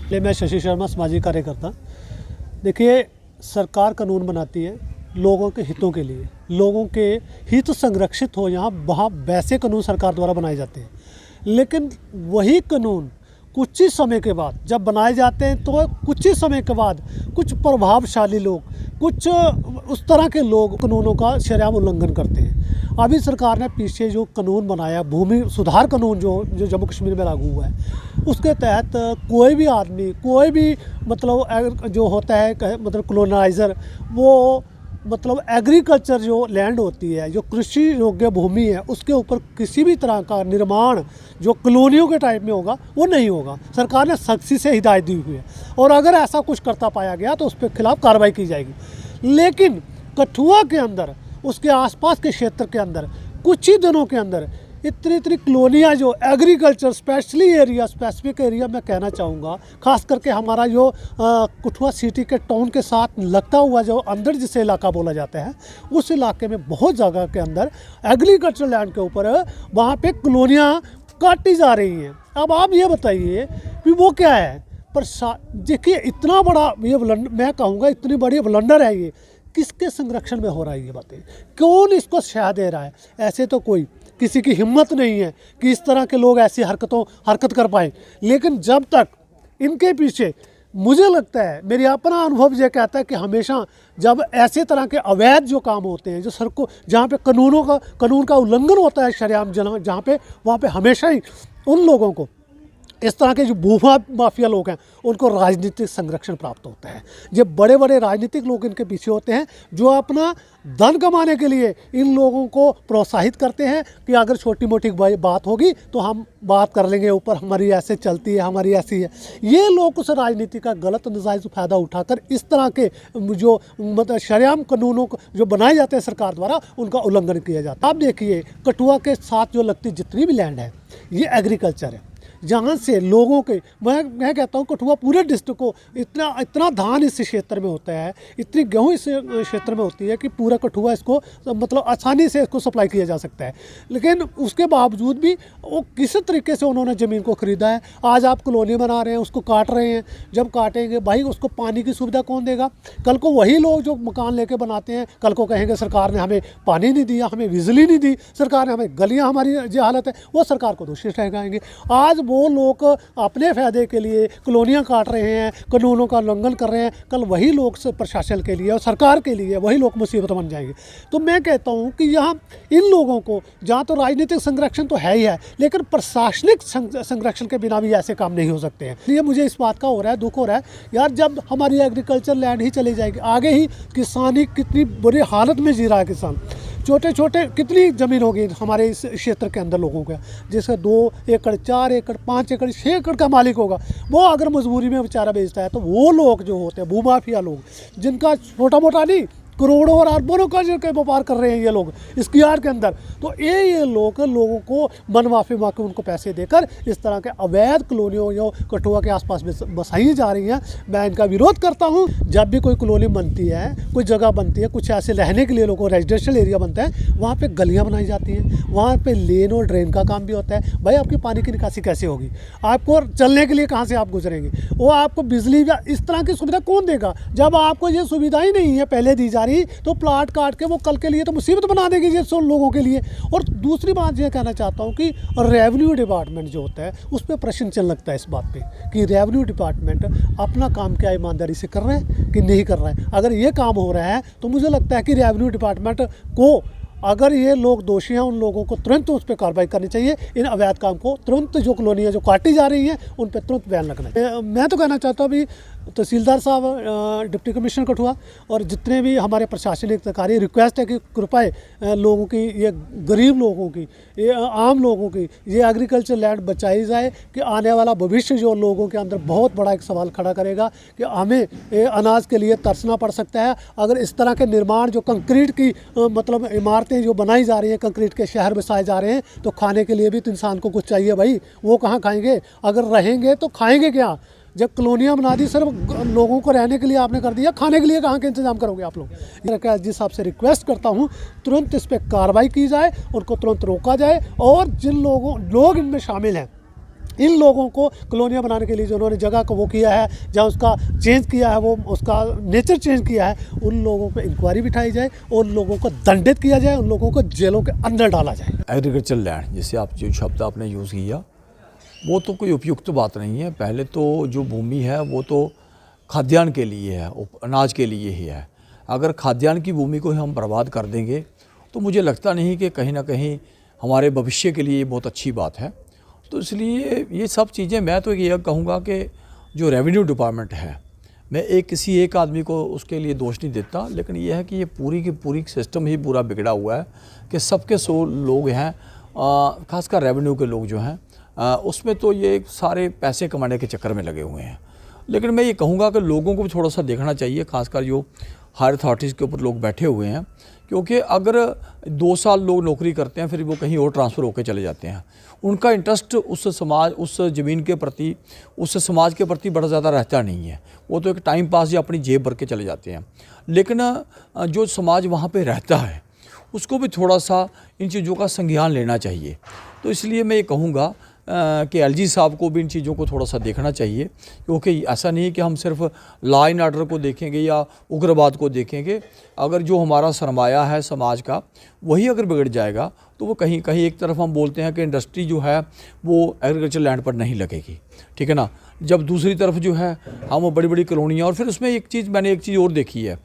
मैं शशि शर्मा, सामाजिक कार्यकर्ता। देखिए, सरकार कानून बनाती है लोगों के हितों के लिए, लोगों के हित संरक्षित हो यहाँ वहाँ वैसे कानून सरकार द्वारा बनाए जाते हैं। लेकिन वही कानून कुछ ही समय के बाद जब बनाए जाते हैं तो कुछ ही समय के बाद कुछ प्रभावशाली लोग, कुछ उस तरह के लोग कानूनों का शरेआम उल्लंघन करते हैं। अभी सरकार ने पीछे जो कानून बनाया, भूमि सुधार कानून जो जम्मू कश्मीर में लागू हुआ है, उसके तहत कोई भी आदमी, कोई भी मतलब जो होता है मतलब कॉलोनाइज़र, वो मतलब एग्रीकल्चर जो लैंड होती है, जो कृषि योग्य भूमि है, उसके ऊपर किसी भी तरह का निर्माण जो कॉलोनियों के टाइप में होगा वो नहीं होगा। सरकार ने सख्ती से हिदायत दी हुई है और अगर ऐसा कुछ करता पाया गया तो उस पर खिलाफ कार्रवाई की जाएगी। लेकिन कठुआ के अंदर, उसके आसपास के क्षेत्र के अंदर कुछ ही दिनों के अंदर इतनी कॉलोनियाँ जो एग्रीकल्चर स्पेसिफिक एरिया मैं कहना चाहूँगा, ख़ास करके हमारा जो कठुआ सिटी के टाउन के साथ लगता हुआ जो अंदर जिसे इलाका बोला जाता है, उस इलाके में बहुत जगह के अंदर एग्रीकल्चर लैंड के ऊपर वहाँ पे कॉलोनियाँ काटी जा रही हैं। अब आप ये बताइए कि वो क्या है? पर देखिए, इतना बड़ा ये मैं कहूँगा इतनी बड़ी ब्लंडर है ये। किसके संरक्षण में हो रहा है ये बातें? कौन इसको शह दे रहा है? ऐसे तो कोई किसी की हिम्मत नहीं है कि इस तरह के लोग ऐसी हरकत कर पाएँ। लेकिन जब तक इनके पीछे, मुझे लगता है, मेरी अपना अनुभव ये कहता है कि हमेशा जब ऐसे तरह के अवैध जो काम होते हैं, जो सड़कों जहाँ पे कानून का उल्लंघन होता है शरेआम जहाँ पे, वहाँ पे हमेशा ही उन लोगों को, इस तरह के जो भूमा माफिया लोग हैं, उनको राजनीतिक संरक्षण प्राप्त होता है। ये बड़े बड़े राजनीतिक लोग इनके पीछे होते हैं जो अपना धन कमाने के लिए इन लोगों को प्रोत्साहित करते हैं कि अगर छोटी मोटी बात होगी तो हम बात कर लेंगे, ऊपर हमारी ऐसे चलती है, हमारी ऐसी है। ये लोग उस राजनीति का गलत नजायज़ फ़ायदा उठाकर इस तरह के जो मतलब शरेआम कानूनों को जो बनाए जाते हैं सरकार द्वारा, उनका उल्लंघन किया जाता है। आप देखिए, कठुआ के साथ जो लगती जितनी भी लैंड है, ये एग्रीकल्चर है, जहाँ से लोगों के, मैं कहता हूँ कठुआ पूरे डिस्ट्रिक्ट को इतना धान इस क्षेत्र में होता है, इतनी गेहूँ इस क्षेत्र में होती है कि पूरा कठुआ इसको मतलब आसानी से इसको सप्लाई किया जा सकता है। लेकिन उसके बावजूद भी वो किस तरीके से उन्होंने ज़मीन को ख़रीदा है। आज आप कॉलोनी बना रहे हैं, उसको काट रहे हैं। जब काटेंगे भाई, उसको पानी की सुविधा कौन देगा? कल को वही लोग जो मकान लेके बनाते हैं, कल को कहेंगे सरकार ने हमें पानी नहीं दिया, हमें बिजली नहीं दी, सरकार ने हमें, गलियाँ हमारी जो हालत है, वो सरकार को दोषी ठहराएंगे। आज वो लोग अपने फ़ायदे के लिए कॉलोनियाँ काट रहे हैं, कानूनों का उल्लंघन कर रहे हैं, कल वही लोग प्रशासन के लिए और सरकार के लिए वही लोग मुसीबत बन जाएंगे। तो मैं कहता हूँ कि यहाँ इन लोगों को, जहाँ तो राजनीतिक संरक्षण तो है ही है, लेकिन प्रशासनिक संरक्षण के बिना भी ऐसे काम नहीं हो सकते हैं। इसलिए मुझे इस बात का हो रहा है, दुख हो रहा है यार, जब हमारी एग्रीकल्चर लैंड ही चली जाएगी, आगे ही किसानी कितनी बुरी हालत में जी रहा है किसान। छोटे छोटे कितनी ज़मीन होगी हमारे इस क्षेत्र के अंदर लोगों का, जैसे 2 एकड़, 4 एकड़, 5 एकड़, 6 एकड़ का मालिक होगा, वो अगर मजबूरी में बेचारा बेचता है, तो वो लोग जो होते हैं भूमाफिया लोग, जिनका छोटा मोटा नहीं, करोड़ों और अरबों का जो व्यापार कर रहे हैं ये लोग इस कियार के अंदर, तो ये लोगों को मनमाफी के उनको पैसे देकर इस तरह के अवैध कॉलोनियों जो कठुआ के आसपास बसाई जा रही हैं, मैं इनका विरोध करता हूं। जब भी कोई कॉलोनी बनती है, कोई जगह बनती है, कुछ ऐसे रहने के लिए लोगों को रेजिडेंशियल एरिया बनता है, वहाँ पर गलियाँ बनाई जाती हैं, वहाँ पर लेन और ड्रेन का काम भी होता है। भाई, आपकी पानी की निकासी कैसे होगी? आपको चलने के लिए कहाँ से आप गुजरेंगे? वो आपको बिजली या इस तरह की सुविधा कौन देगा? जब आपको ये सुविधा ही नहीं है पहले दी जा, तो प्लाट काट के वो कल के लिए तो मुसीबत बना देगी ये सब लोगों के लिए। और दूसरी बात ये कहना चाहता हूँ कि रेवेन्यू डिपार्टमेंट जो होता है, उस पर प्रश्न चल लगता है इस बात पे कि रेवेन्यू डिपार्टमेंट अपना काम क्या ईमानदारी से कर रहा है कि नहीं कर रहा है। अगर ये काम हो रहा है तो मुझे लगता है कि रेवेन्यू डिपार्टमेंट को, अगर ये लोग दोषी हैं, उन लोगों को तुरंत उस पर कार्रवाई करनी चाहिए। इन अवैध काम को तुरंत, जो कॉलोनियाँ जो काटी जा रही हैं, उन पर तुरंत बैन लगना है। मैं तो कहना चाहता हूँ अभी तहसीलदार साहब, डिप्टी कमिश्नर कठुआ और जितने भी हमारे प्रशासनिक अधिकारी, रिक्वेस्ट है कि कृपया लोगों की, ये गरीब लोगों की, ये आम लोगों की ये एग्रीकल्चर लैंड बचाई जाए कि आने वाला भविष्य जो लोगों के अंदर बहुत बड़ा एक सवाल खड़ा करेगा कि हमें अनाज के लिए तरसना पड़ सकता है अगर इस तरह के निर्माण, जो कंक्रीट की मतलब इमारतें जो बनाई जा रही हैं, कंक्रीट के शहर बसाए जा रहे हैं, तो खाने के लिए भी तो इंसान को कुछ चाहिए भाई। वो कहाँ खाएंगे? अगर रहेंगे तो खाएंगे क्या? जब कॉलोनियाँ बना दी, सिर्फ लोगों को रहने के लिए आपने कर दिया, खाने के लिए कहाँ के इंतजाम करोगे आप लोग? जिस हिसाब से रिक्वेस्ट करता हूँ, तुरंत इस पर कार्रवाई की जाए, उनको तुरंत रोका जाए और जिन लोग इनमें शामिल हैं इन लोगों को कॉलोनियाँ बनाने के लिए जो उन्होंने जगह को वो किया है, जहाँ उसका चेंज किया है, वो उसका नेचर चेंज किया है, उन लोगों पे इंक्वायरी बिठाई जाए, उन लोगों को दंडित किया जाए, उन लोगों को जेलों के अंदर डाला जाए। एग्रीकल्चर लैंड, जैसे आप जो शब्द आपने यूज़ किया, वो तो कोई उपयुक्त बात नहीं है। पहले तो जो भूमि है वो तो खाद्यान्न के लिए है, अनाज के लिए ही है। अगर खाद्यान्न की भूमि को हम बर्बाद कर देंगे तो मुझे लगता नहीं कि कहीं ना कहीं हमारे भविष्य के लिए बहुत अच्छी बात है। तो इसलिए ये सब चीज़ें, मैं तो ये कहूँगा कि जो रेवेन्यू डिपार्टमेंट है, मैं किसी एक आदमी को उसके लिए दोष नहीं देता, लेकिन ये है कि ये पूरी की पूरी सिस्टम ही पूरा बिगड़ा हुआ है कि सबके सो लोग हैं, खासकर रेवेन्यू के लोग जो हैं, उसमें तो ये सारे पैसे कमाने के चक्कर में लगे हुए हैं। लेकिन मैं ये कहूँगा कि लोगों को भी थोड़ा सा देखना चाहिए, खासकर जो हायर अथॉरिटीज़ के ऊपर लोग बैठे हुए हैं, क्योंकि अगर 2 साल लोग नौकरी करते हैं फिर वो कहीं और ट्रांसफ़र होकर चले जाते हैं, उनका इंटरेस्ट उस समाज, उस ज़मीन के प्रति, उस समाज के प्रति बड़ा ज़्यादा रहता नहीं है। वो तो एक टाइम पास या अपनी जेब भर के चले जाते हैं। लेकिन जो समाज वहाँ पे रहता है उसको भी थोड़ा सा इन चीज़ों का संज्ञान लेना चाहिए। तो इसलिए मैं ये कहूँगा कि एलजी साहब को भी इन चीज़ों को थोड़ा सा देखना चाहिए, क्योंकि ऐसा नहीं कि हम सिर्फ लॉ एंड ऑर्डर को देखेंगे या उग्रवाद को देखेंगे। अगर जो हमारा सरमाया है समाज का वही अगर बिगड़ जाएगा तो वो कहीं कहीं एक तरफ हम बोलते हैं कि इंडस्ट्री जो है वो एग्रीकल्चर लैंड पर नहीं लगेगी, ठीक है ना, जब दूसरी तरफ जो है हम बड़ी बड़ी कॉलोनियाँ, और फिर उसमें मैंने एक चीज़ और देखी है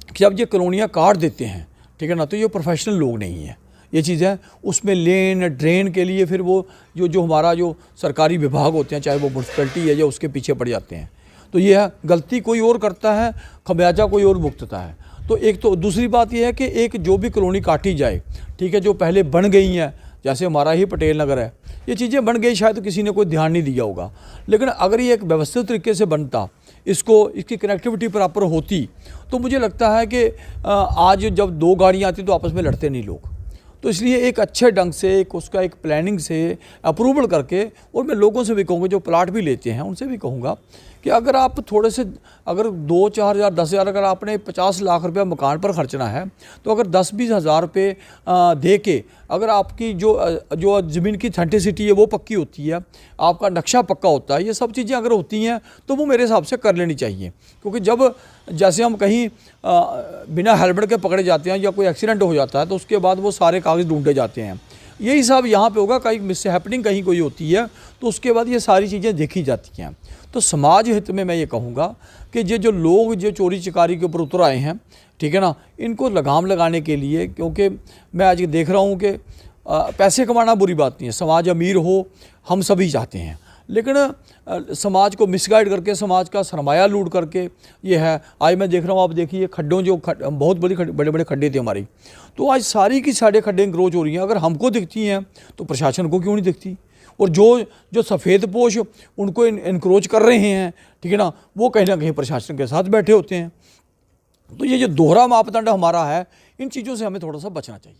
कि जब ये कॉलोनियाँ काट देते हैं, ठीक है ना, तो ये प्रोफेशनल लोग नहीं हैं, ये चीज़ है, उसमें लेन ड्रेन के लिए फिर वो जो हमारा जो सरकारी विभाग होते हैं, चाहे वो म्यूनसिपैलिटी है, या उसके पीछे पड़ जाते हैं। तो ये है, गलती कोई और करता है, खमियाजा कोई और भुगतता है। तो एक तो दूसरी बात ये है कि एक जो भी कॉलोनी काटी जाए, ठीक है, जो पहले बन गई हैं, जैसे हमारा ही पटेल नगर है, ये चीज़ें बन गई, शायद किसी ने कोई ध्यान नहीं दिया होगा, लेकिन अगर ये एक व्यवस्थित तरीके से बनता, इसकी कनेक्टिविटी प्रॉपर होती, तो मुझे लगता है कि आज जब 2 गाड़ियाँ आती तो आपस में लड़ते नहीं लोग। तो इसलिए एक अच्छे ढंग से उसका एक प्लानिंग से अप्रूवल करके, और मैं लोगों से भी कहूँगा जो प्लाट भी लेते हैं उनसे भी कहूँगा कि अगर आप थोड़े से, अगर 2-4 हज़ार 10 हज़ार अगर आपने 50 लाख रुपया मकान पर खर्चना है, तो अगर 10-20 हज़ार रुपये दे के अगर आपकी जो ज़मीन की ऑथेंटिसिटी है वो पक्की होती है, आपका नक्शा पक्का होता है, ये सब चीज़ें अगर होती हैं तो वो मेरे हिसाब से कर लेनी चाहिए। क्योंकि जब जैसे हम कहीं बिना हेलमेट के पकड़े जाते हैं या कोई एक्सीडेंट हो जाता है तो उसके बाद वो सारे कागज़ ढूंढे जाते हैं, यही हिसाब यहाँ पे होगा। कहीं मिसहैपनिंग कहीं कोई होती है तो उसके बाद ये सारी चीज़ें देखी जाती हैं। तो समाज हित में मैं ये कहूँगा कि ये जो लोग जो चोरी चकारी के ऊपर उतर आए हैं, ठीक है ना, इनको लगाम लगाने के लिए, क्योंकि मैं आज देख रहा हूँ कि पैसे कमाना बुरी बात नहीं है, समाज अमीर हो हम सभी चाहते हैं, लेकिन समाज को मिसगाइड करके, समाज का सरमाया लूट करके ये है। आज मैं देख रहा हूँ, आप देखिए खड्डों, बहुत बड़े बड़े खड्डे थे हमारी, तो आज सारी की सारे खड्डे इंक्रोच हो रही हैं। अगर हमको दिखती हैं तो प्रशासन को क्यों नहीं दिखती? और जो सफ़ेद पोश उनको इनक्रोच कर रहे हैं, ठीक है ना, वो कहीं ना कहीं प्रशासन के साथ बैठे होते हैं। तो ये जो दोहरा मापदंड हमारा है, इन चीज़ों से हमें थोड़ा सा बचना चाहिए।